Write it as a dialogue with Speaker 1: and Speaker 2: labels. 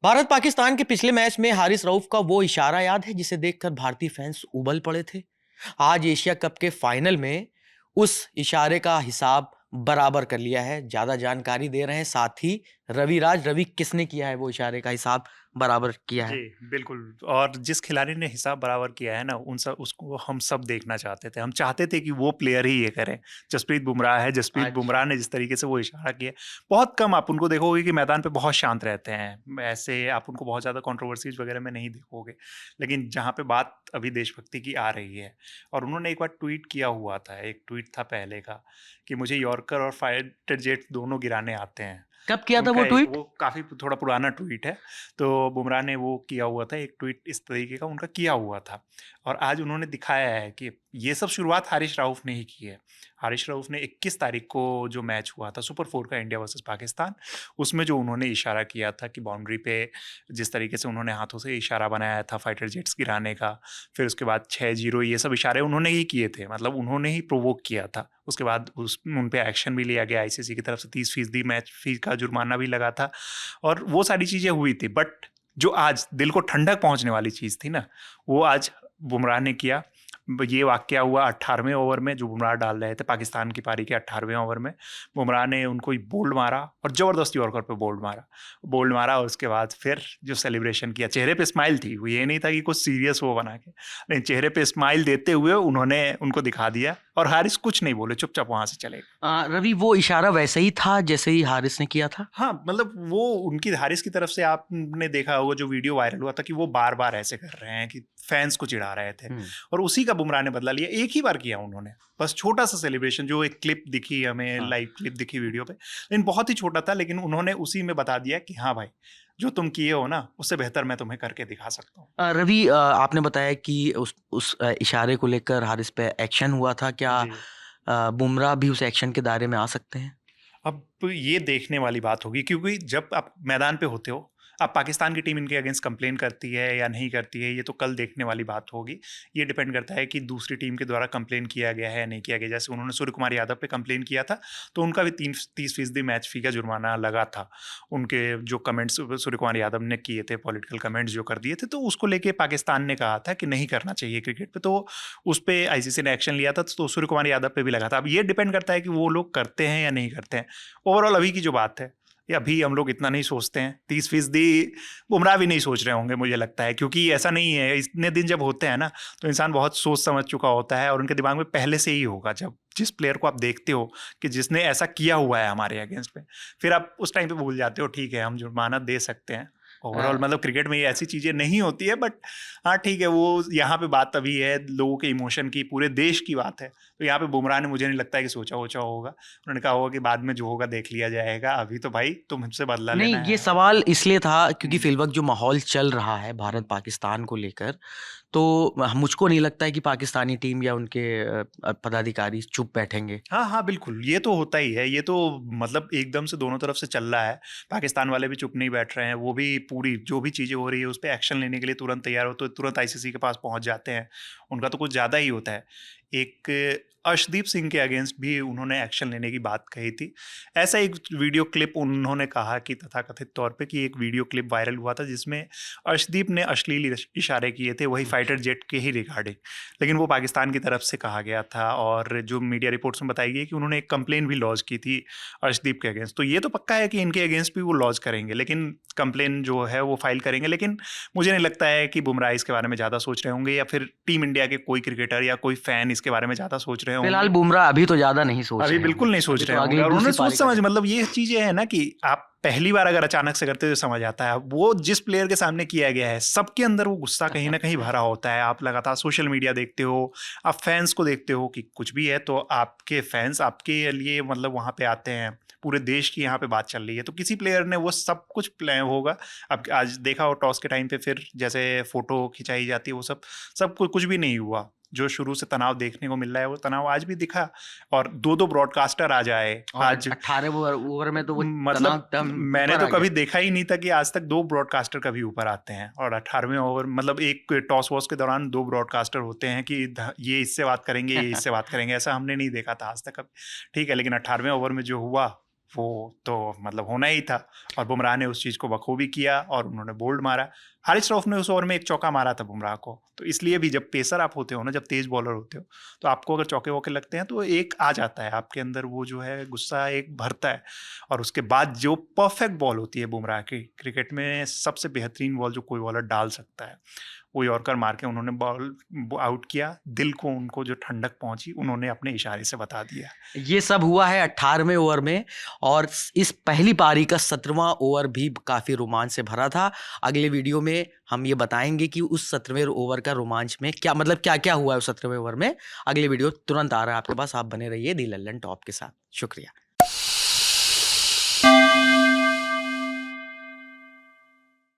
Speaker 1: भारत पाकिस्तान के पिछले मैच में हारिस रऊफ का वो इशारा याद है जिसे देखकर भारतीय फैंस उबल पड़े थे। आज एशिया कप के फाइनल में उस इशारे का हिसाब बराबर कर लिया है। ज्यादा जानकारी दे रहे हैं साथी रवि किसने किया है वो इशारे का हिसाब बराबर किया
Speaker 2: जी,
Speaker 1: है।
Speaker 2: बिल्कुल। और जिस खिलाड़ी ने हिसाब बराबर किया है ना, उन सब उसको हम सब देखना चाहते थे। हम चाहते थे कि वो प्लेयर ही ये करे। जसप्रीत बुमराह है, जसप्रीत
Speaker 1: अच्छा।
Speaker 2: बुमराह ने जिस तरीके से वो इशारा किया, बहुत कम आप उनको देखोगे कि मैदान पे बहुत शांत रहते हैं। ऐसे आप उनको बहुत ज़्यादा कंट्रोवर्सीज़ वगैरह में नहीं देखोगे। लेकिन जहाँ पे बात अभी देशभक्ति की आ रही है, और उन्होंने एक बार ट्वीट किया हुआ था, एक ट्वीट था पहले का, कि मुझे यॉर्कर और फाइटर जेट दोनों गिराने आते हैं।
Speaker 1: कब किया था वो
Speaker 2: उनका एक
Speaker 1: ट्वीट?
Speaker 2: वो काफ़ी थोड़ा पुराना ट्वीट है। तो बुमराह ने वो किया हुआ था, एक ट्वीट इस तरीके का उनका किया हुआ था। और आज उन्होंने दिखाया है कि ये सब शुरुआत हारिस राऊफ ने ही की है। हारिस राऊफ ने 21 तारीख को जो मैच हुआ था सुपर 4 का इंडिया वर्सेस पाकिस्तान, उसमें जो उन्होंने इशारा किया था कि बाउंड्री पे जिस तरीके से उन्होंने हाथों से इशारा बनाया था फाइटर जेट्स गिराने का, फिर उसके बाद 6-0 ये सब इशारे उन्होंने ही किए थे, मतलब उन्होंने ही प्रोवोक किया था। उसके बाद उन पे एक्शन भी लिया गया, आईसीसी की तरफ से 30% मैच फी का जुर्माना भी लगा था, और वो सारी चीज़ें हुई थी। बट जो आज दिल को ठंडक पहुंचने वाली चीज़ थी ना, वो आज बुमराह ने किया। ये वाकया हुआ 18वें ओवर में, जो बुमराह डाल रहे थे पाकिस्तान की पारी के 18वें ओवर में। बुमराह ने उनको बोल्ड मारा और ज़बरदस्त यॉर्कर पे बोल्ड मारा, और उसके बाद फिर जो सेलिब्रेशन किया, चेहरे पे स्माइल थी। वो ये नहीं था कि कुछ सीरियस वो बना के, नहीं, चेहरे पे स्माइल देते हुए उन्होंने उनको दिखा दिया, और हारिस कुछ नहीं बोले, चुपचाप वहां से चले गए।
Speaker 1: रवि, वो इशारा वैसे ही था जैसे ही हारिस ने किया था।
Speaker 2: हाँ, मतलब वो उनकी हारिस की तरफ से आपने देखा होगा जो वीडियो वायरल हुआ था कि वो बार-बार ऐसे कर रहे हैं कि फैंस को चिढ़ा रहे थे, और उसी का बुमराह ने बदला लिया। एक ही बार किया उन्होंने, बस छोटा-सा सेलिब्रेशन, जो एक क्लिप दिखी हमें,
Speaker 1: हाँ।
Speaker 2: लाइव क्लिप दिखी वीडियो पे, लेकिन बहुत ही छोटा था, लेकिन उन्होंने उसी में बता दिया कि हाँ भाई, जो तुम किए हो ना, उससे बेहतर मैं तुम्हें करके दिखा सकता हूँ।
Speaker 1: रवि, आपने बताया कि उस इशारे को लेकर हारिस पे एक्शन हुआ था। क्या
Speaker 2: जी।
Speaker 1: बुमराह भी उस एक्शन के दायरे में आ सकते हैं?
Speaker 2: अब ये देखने वाली बात होगी, क्योंकि जब आप मैदान पे होते हो, अब पाकिस्तान की टीम इनके अगेंस्ट कंप्लेन करती है या नहीं करती है, ये तो कल देखने वाली बात होगी। ये डिपेंड करता है कि दूसरी टीम के द्वारा कंप्लेन किया गया है या नहीं किया गया। जैसे उन्होंने सूर्य कुमार यादव पे कंप्लेन किया था, तो उनका भी 30% मैच फी का जुर्माना लगा था। उनके जो कमेंट्स सूर्य कुमार यादव ने किए थे, पॉलिटिकल कमेंट्स जो कर दिए थे, तो उसको लेके पाकिस्तान ने कहा था कि नहीं करना चाहिए क्रिकेट पे, तो उस पर आईसीसी ने एक्शन लिया था, तो सूर्य कुमार यादव पे भी लगा था। अब ये डिपेंड करता है कि वो लोग करते हैं या नहीं करते हैं। ओवरऑल अभी की जो बात है, ये अभी हम लोग इतना नहीं सोचते हैं। 30% बुमराह भी नहीं सोच रहे होंगे, मुझे लगता है, क्योंकि ऐसा नहीं है। इतने दिन जब होते हैं ना, तो इंसान बहुत सोच समझ चुका होता है, और उनके दिमाग में पहले से ही होगा, जब जिस प्लेयर को आप देखते हो कि जिसने ऐसा किया हुआ है हमारे अगेंस्ट में, फिर आप उस टाइम पे भूल जाते हो, ठीक है हम जुर्माना दे सकते हैं। ओवरऑल मतलब क्रिकेट में ये ऐसी चीज़ें नहीं होती है, बट हाँ ठीक है, वो यहाँ पे बात अभी है लोगों के इमोशन की, पूरे देश की बात है। तो यहाँ पे बुमराह ने, मुझे नहीं लगता है कि सोचा वोचा होगा। उन्होंने कहा होगा कि बाद में जो होगा देख लिया जाएगा, अभी तो भाई तुम हमसे बदला
Speaker 1: नहीं,
Speaker 2: लेना
Speaker 1: ये
Speaker 2: है।
Speaker 1: सवाल इसलिए था क्योंकि
Speaker 2: हम्म।
Speaker 1: फिलवक्त जो माहौल चल रहा है भारत पाकिस्तान को लेकर, तो मुझको नहीं लगता है कि पाकिस्तानी टीम या उनके पदाधिकारी चुप बैठेंगे।
Speaker 2: हाँ, हाँ, बिल्कुल, ये तो होता ही है। ये तो मतलब एकदम से दोनों तरफ से चल रहा है। पाकिस्तान वाले भी चुप नहीं बैठ रहे हैं, वो भी पूरी जो भी चीज़ें हो रही है, उस पे एक्शन लेने के लिए तुरंत तैयार हो, तो तुरंत आईसीसी के पास पहुँच जाते हैं। उनका तो कुछ ज़्यादा ही होता है। एक अर्शदीप सिंह के अगेंस्ट भी उन्होंने एक्शन लेने की बात कही थी। ऐसा एक वीडियो क्लिप उन्होंने कहा कि तथाकथित तौर पे कि एक वीडियो क्लिप वायरल हुआ था, जिसमें अर्शदीप ने अश्लील इशारे किए थे, वही फाइटर जेट के ही रिगार्डिंग। लेकिन वो पाकिस्तान की तरफ से कहा गया था, और जो मीडिया रिपोर्ट्स में बताई गई कि उन्होंने एक कंप्लेन भी लॉन्च की थी अर्शदीप के अगेंस्ट। तो ये तो पक्का है कि इनके अगेंस्ट भी वो लॉन्च करेंगे, लेकिन कंप्लेन जो है वो फाइल करेंगे। लेकिन मुझे नहीं लगता है कि बुमराह इसके बारे में ज़्यादा सोच रहे होंगे, या फिर टीम इंडिया के कोई क्रिकेटर या कोई फैन इसके बारे में ज़्यादा सोच रहे
Speaker 1: फिलहाल
Speaker 2: होंगे।
Speaker 1: बुमराह अभी तो ज्यादा नहीं सोच
Speaker 2: अभी
Speaker 1: रहे होंगे।
Speaker 2: बिल्कुल नहीं सोच
Speaker 1: अभी तो
Speaker 2: रहे होंगे,
Speaker 1: अगली
Speaker 2: और उन्होंने
Speaker 1: दूसरी
Speaker 2: सोच
Speaker 1: पारी का
Speaker 2: समझ,
Speaker 1: देखना।
Speaker 2: मतलब ये चीज़ें हैं ना कि आप पहली बार अगर अचानक से करते हो तो समझ आता है। वो जिस प्लेयर के सामने किया गया है, सबके अंदर वो गुस्सा कहीं ना कहीं भरा होता है। आप लगातार सोशल मीडिया देखते हो, आप फैंस को देखते हो कि कुछ भी है तो आपके फैंस आपके लिए मतलब वहाँ पे आते हैं। पूरे देश की यहाँ पे बात चल रही है, तो किसी प्लेयर ने वो सब कुछ प्लान होगा। अब आज देखा हो टॉस के टाइम पे फिर जैसे फोटो खिंचाई जाती है, वो सब सब कुछ भी नहीं हुआ। जो शुरू से तनाव देखने को मिल रहा है, वो तनाव आज भी दिखा। और दो दो ब्रॉडकास्टर आ जाए
Speaker 1: और
Speaker 2: आज,
Speaker 1: 18 ओवर में तो वो तनाव
Speaker 2: मतलब
Speaker 1: एकदम
Speaker 2: मैंने
Speaker 1: ऊपर
Speaker 2: तो
Speaker 1: आ गया।
Speaker 2: कभी देखा ही नहीं था कि आज तक दो ब्रॉडकास्टर कभी ऊपर आते हैं, और 18वें ओवर मतलब एक टॉस वॉस के दौरान दो ब्रॉडकास्टर होते हैं कि ये इससे बात करेंगे, ये इससे बात करेंगे, ऐसा हमने नहीं देखा था आज तक कभी। ठीक है, लेकिन 18वें ओवर में जो हुआ, वो तो मतलब होना ही था और बुमराह ने उस चीज़ को बखूबी किया और उन्होंने बोल्ड मारा। हारिस रऊफ ने उस ओवर में एक चौका मारा था बुमराह को, तो इसलिए भी जब पेसर आप होते हो ना, जब तेज बॉलर होते हो, तो आपको अगर चौके वौके लगते हैं तो एक आ जाता है आपके अंदर, वो जो है गुस्सा एक भरता है। और उसके बाद जो परफेक्ट बॉल होती है बुमराह की, क्रिकेट में सबसे बेहतरीन बॉल जो कोई बॉलर डाल सकता है, वो यॉर्कर मार के उन्होंने बॉल आउट किया। दिल को उनको जो ठंडक पहुंची, उन्होंने अपने इशारे से बता दिया।
Speaker 1: ये सब हुआ है 18वें ओवर में और इस पहली पारी का 17वां ओवर भी काफ़ी रोमांच से भरा था। अगले वीडियो में हम ये बताएंगे कि उस 17वें ओवर का रोमांच में क्या मतलब क्या क्या हुआ है उस 17वें ओवर में। अगले वीडियो तुरंत आ रहा है आपके पास, आप बने रहिए दी लल्लन टॉप के साथ। शुक्रिया।